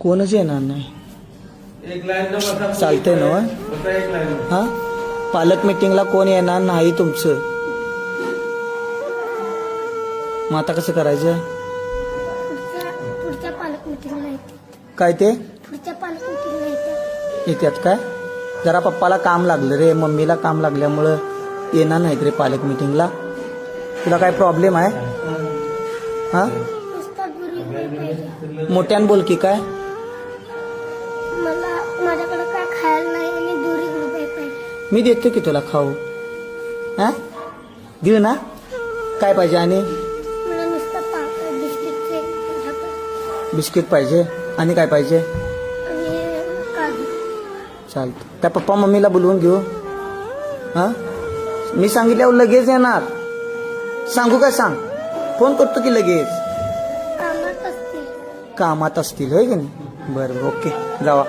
कोणच येणार नाही. एक लाईन चालतंय ना? एक लाईन. हा, पालक मिटिंगला कोण येणार नाही तुमचं, मग आता कसं करायचं? पुढच्या पालक मिटिंगला येते. काय ते पुढच्या पालक मिटिंगला येते. येतात काय? जरा पप्पाला काम लागलं रे, मम्मीला काम लागल्यामुळं येणार नाहीत रे पालक मिटिंगला. तुला काय प्रॉब्लेम आहे? हा, नुसता दुरी पाहिजे. मोठ्यान बोल की. काय? मला माझ्याकडे काय खायला नाही आणि दुरी रुपये पाहिजे. मी देतो की तुला खाऊ. हा, देऊ ना? काय पाहिजे? आणि मला नुसता बिस्किटचे ढापण बिस्किट पाहिजे. आणि काय पाहिजे? आणि काजू. चालतं. त्या पप्पा मम्मीला बोलवून घेऊ. हा, मी सांगितल्यावर लगेच येणार. सांगू काय? सांग, फोन करतो की लगेच. कामात असते. कामात असतील होय की नाही? बरं, ओके, जावा.